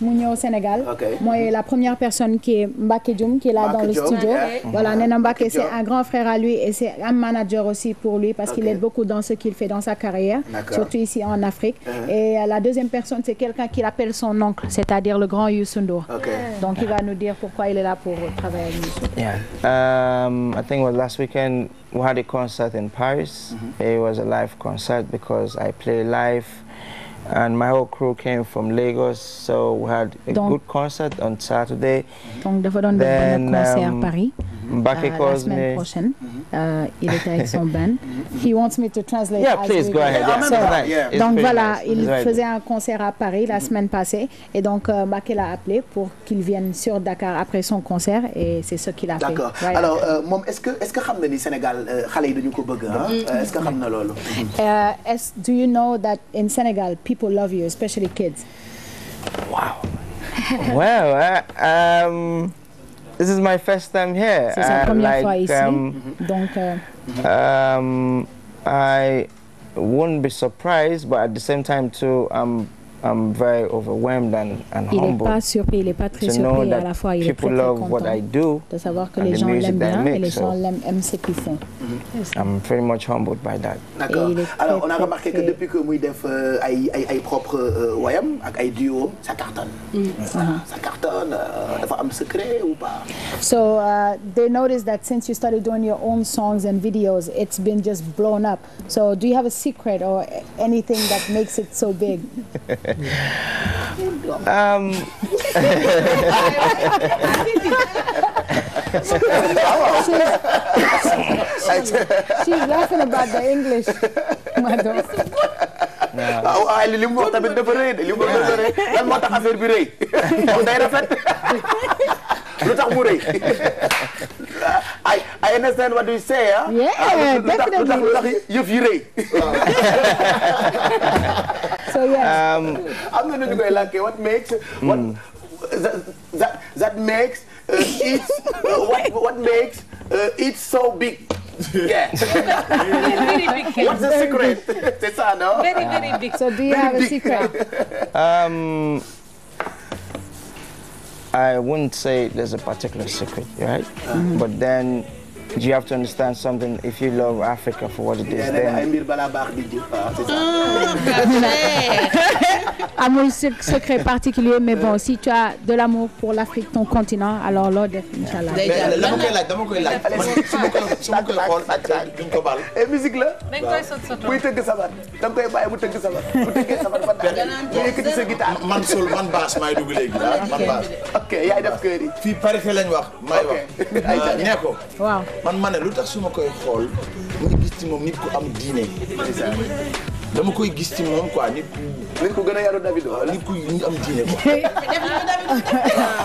mu ñëw Sénégal. Moi la première personne qui est Mbacké Dioum qui est là dans le studio. Voilà nee na Mbacké c'est un grand frère à lui et c'est un manager aussi pour lui parce qu'il aide beaucoup dans ce qu'il fait dans sa carrière. Surtout ici en Afrique. Et la deuxième personne c'est quelqu'un qu'il appelle son oncle, c'est-à-dire le grand Youssou Ndour. Donc il va nous dire pourquoi il est là pour travailler avec Youssou. Yeah. I think it was last weekend we had a concert in Paris. It was a live concert because I play live and my whole crew came from Lagos, so we had a good concert on Saturday. Donc dafa doon def benn concert Paris. Mbacké la semaine prochaine. Il était avec son band. He wants me to translate. Yeah, please go ahead. So, donc voilà, il faisait un concert à Paris la semaine passée et donc Mbacké l'a appelé pour qu'il vienne sur Dakar après son concert et c'est ce qu'il a fait. D'accord. Alors moom est-ce que xam na ni Sénégal xale yi dañu ko bëgg est-ce que xam na loolu? Do you know that in Senegal people love you, especially kids? Wow. Well, this is my first time here. C'est sa première fois ici. Donc I wouldn't be surprised, but at the same time too, I'm very overwhelmed and humbled. Il est pas très surpris, à la fois il est très content de savoir que les gens l'aiment bien et les gens aiment ce qu'ils font. I'm very much humbled by that. D'accord. Alors on a remarqué que depuis que muy def ay propre wayam ak ay duo ça cartonne. Ça cartonne. Dafa am secret ou pas? So they noticed that since you started doing your own songs and videos, it's been just blown up. So do you have a secret or anything that makes it so big? She's laughing about the English. waaw li mu wax tamit dafa rëy de li mu wax dafa rëy lan moo tax affaire bi rëy moom day rafet lu tax mu rëy I understand what you say ah. Yeah, definitely. lu tax yëf yi rëy. So yes. am na nu ñu koy làkkee what makes that makes what makes it so big. Yeah. Very big. What's the secret? C'est ça, non? Very, very big. So do you have a secret? I wouldn't say there's a particular secret, right? But then you have to understand something. If you love Africa for what it is, then amul secret particulier, mais bon, si tu as de l'amour pour l'Afrique, ton continent, alors loolu def inchallah. dama koy laaj su ma koy xool duñ ko baal. Musique la. dañ koy sot buy tëgg sabar da nga koy bàyyi mu tëgg sabar bu tëggee sabar fa daal nga yëkkati sa guitare. man basse maay dugg léegi man basse. Ok yaay def kër yi. fii parité lañ wax maay wax. nee ko. Waaw. man ma ne lu tax su ma koy xool mu gis ci moom nit ku am diine. dama koy gis ci moom quoi nit ku gën a yaru David nit ku am diine quoi.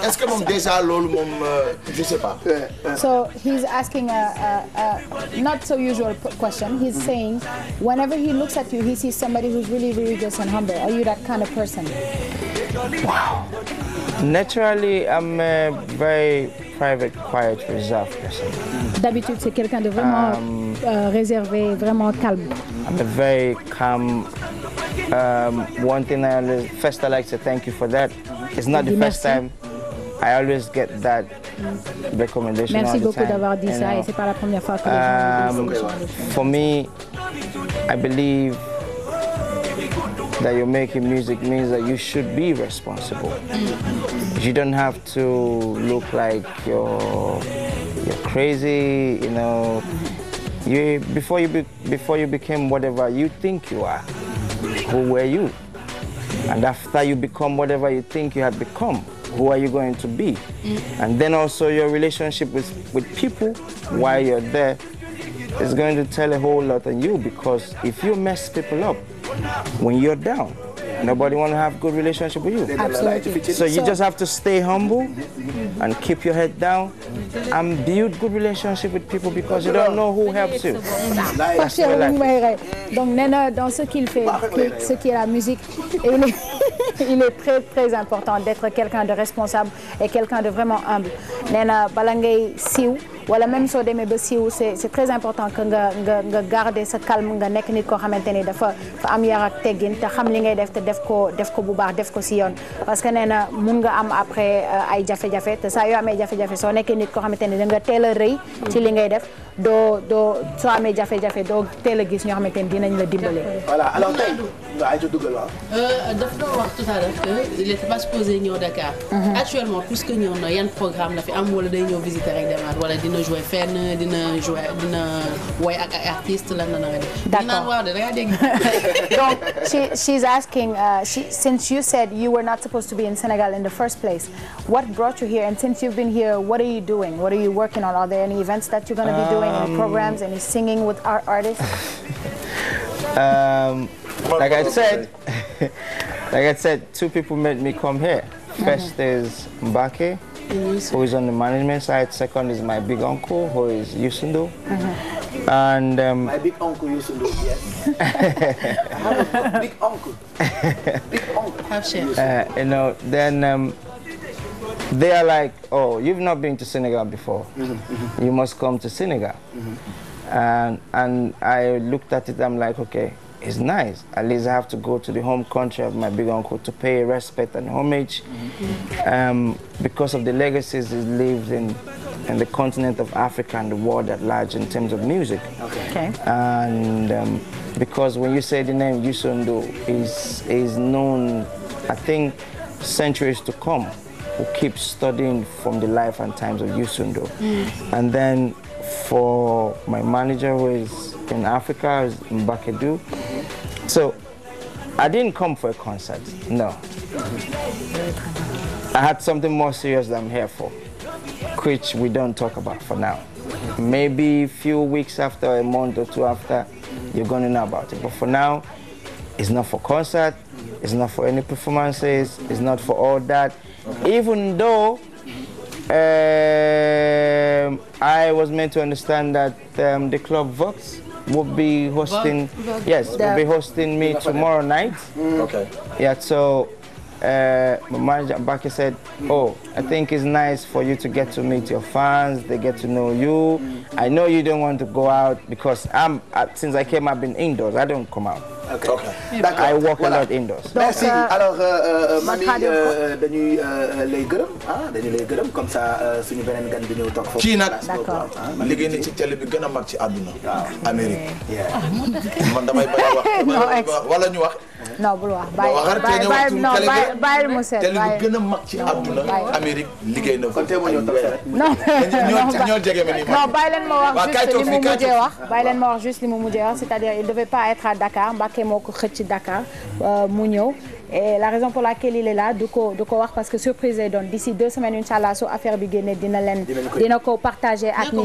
est-ce que moom déjà loolu moom je sais pas. So he's asking a not so usual question. He's saying whenever he looks at you, he sees somebody who's really religious and humble. Are you that kind of person? Wow. Naturally, I'm a very private, quiet, reserved person. D'habitude, c'est quelqu'un de vraiment réservé, vraiment calme. I'm a very calm. One thing I like to thank you for that. It's not the first time. I always get that recommendation. Merci all the beaucoup time. d'avoir dit ça et c'est pas la première fois que les gens disent. For me, I believe that you're making music means that you should be responsible. You don't have to look like you're crazy, you know. Before you became whatever you think you are, who were you? And after you become whatever you think you have become, who are you going to be? And then also your relationship with people while you're there is going to tell a whole lot on you, because if you mess people up when you're down, nobody want to have good relationship with you. Absolutely. So you just have to stay humble and keep your head down and build good relationship with people, because you don't know who helps you. Donc Nena, dans ce qu'il fait, ce qui est la musique, il est très très important d'être quelqu'un de responsable et quelqu'un de vraiment humble. nee na bala ngay siiw wala même soo demee ba siiw c'est très important que nga garder sa calme nga nekk nit koo xamante ni dafa am yar ak teggin te xam li ngay def te def ko bu baax def ko si yoon parce que nee na mun nga am après ay jafe-jafe te saa yoo amee jafe-jafe soo nekkee nit koo xamante ni da nga teel a rëy ci li ngay def doo soo amee jafe-jafe doo teel a gis ñoo xamante ni dinañ la dimbale. voilà alors tey nga ci dugal waaw. dafa doon wax tout à l'heure que il était pas supposé ñëw Dakar. Actuellement puisque ñëw na yan programme la fi am wala day ñëw visiter rek demaat wala dina jouer fenn dina woy ak ay artistes lan la nga def. D'accord. waaw da nga dégg. Donc she's asking since you said you were not supposed to be in Senegal in the first place, what brought you here? And since you've been here, what are you doing? What are you working on? Are there any events that you're going to be doing? Any programs? Any singing with artists? Like I said, two people made me come here. First is Mbake, who is on the management side. Second is my big uncle, who is Yusundo. And my big uncle Yusundo, yes. I have a big uncle. Big uncle. Have share. You know, then they are like, oh, you've not been to Senegal before. You must come to Senegal. And I looked at it, I'm like, okay, it's nice. At least I have to go to the home country of my big uncle to pay respect and homage because of the legacies he leaves in the continent of Africa and the world at large in terms of music. Okay. And because when you say the name Yusundo is known, I think, centuries to come, who keep studying from the life and times of Yusundo. And then for my manager who is in Africa, is Mbakedu. So I didn't come for a concert, no. I had something more serious that I'm here for, which we don't talk about for now. Maybe a few weeks after, a month or two after, you're going to know about it. But for now, it's not for concert, it's not for any performances, it's not for all that. Even though I was meant to understand that the club Vox would be hosting, will be hosting me tomorrow night. Okay. Yeah, so my manager Mbake said, oh, I think it's nice for you to get to meet your fans, they get to know you. I know you don't want to go out because since I came, I've been indoors, I don't come out. Okay. I walk a lot indoors. Merci. Alors, Mami, dañuy lay gërëm comme ça suñu beneen gan bi ñëw toog foofu. Kii nag liggéey na ci télé bi gën a mag ci àdduna. Amérique. Man damay bañ wax wala ñu wax. Non bul wax bàyyi mu seet télé bi gën a mag ci àdduna Amérique liggéey na fa. Non ñoo jege ma ni non bàyyi leen ma wax juste li mu mujjee wax c'est-à-dire il devait pas être à Dakar Mbake moo ko xëcc ci Dakar mu ñëw et la raison pour laquelle il est là du ko wax parce que surprise lay doon d'ici 2 semaines inchallah su affaire bi génne dina ko partager ak nit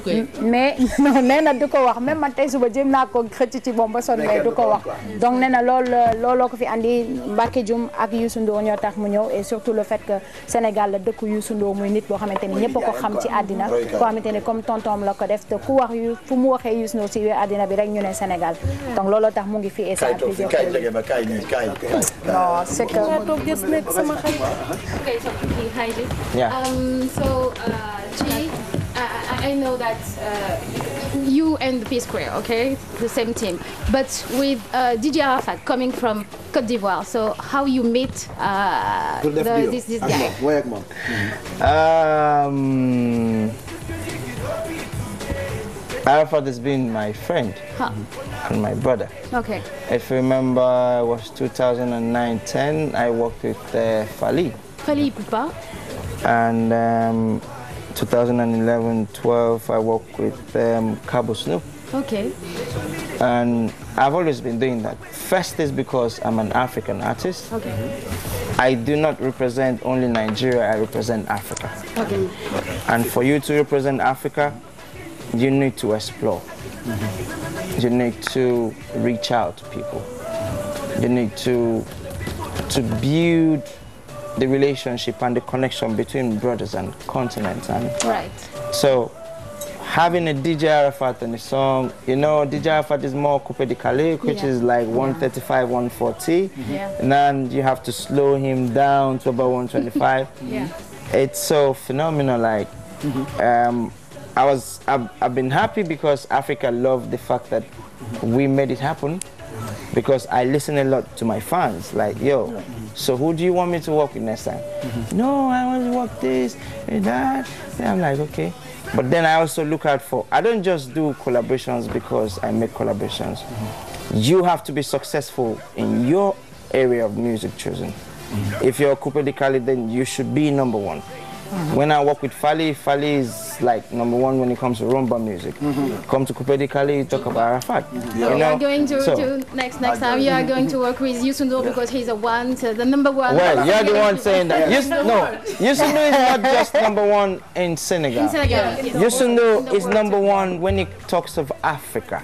ñi mais non nee na du ko wax même man tey suba jéem naa ko xëcc ci moom ba sonn mais du ko wax donc nee na looloo ko fi andi Mbake Dioum ak Youssou Ndour ñoo tax mu ñëw et surtout le fait que Sénégal la dëkku Youssou Ndour muy nit boo xamante ni ñëpp a ko xam ci àddina koo xamante ni comme tontom la ko def te ku wax fu mu waxee Youssou Ndour ci biir àddina bi rek ñu ne Sénégal donc looloo tax mu ngi fi et ça a plusieurs non c'est que yeah. So G, I know that you and the Peace Square, okay, the same team, but with DJ Arafat coming from Côte d'Ivoire, so how you meet this guy? Arafat has been my friend and my brother. Okay. If you remember, it was 2009-10, I worked with Fali. Fali Poupa. And 2011-12, I worked with Cabo Snoop. Okay. And I've always been doing that. First is because I'm an African artist. Okay. I do not represent only Nigeria, I represent Africa. Okay. And for you to represent Africa, you need to explore. You need to reach out to people. You need to build the relationship and the connection between brothers and continents. And right. So having a DJ Arafat on the song, you know, DJ Arafat is more coupé décalé, which is like 135, 140. And then you have to slow him down to about 125. It's so phenomenal. Like, I've been happy because Africa loved the fact that we made it happen, because I listen a lot to my fans. Like, yo, so who do you want me to work with next time? No, I want to work this and that. And I'm like, okay. But then I also look out for, I don't just do collaborations because I make collaborations. You have to be successful in your area of music choosing. If you're Coupé décalé, then you should be #1. When I work with Fally, Fally is like #1 when it comes to rumba music. Come to Coupé décalé, you talk about Arafat. You are going to next time you are going to work with Youssou N'Dour because he's the #1. Well, you're the one saying that. Youssou N'Dour is not just #1 in Senegal. In Senegal. Youssou N'Dour is #1 when it talks of Africa.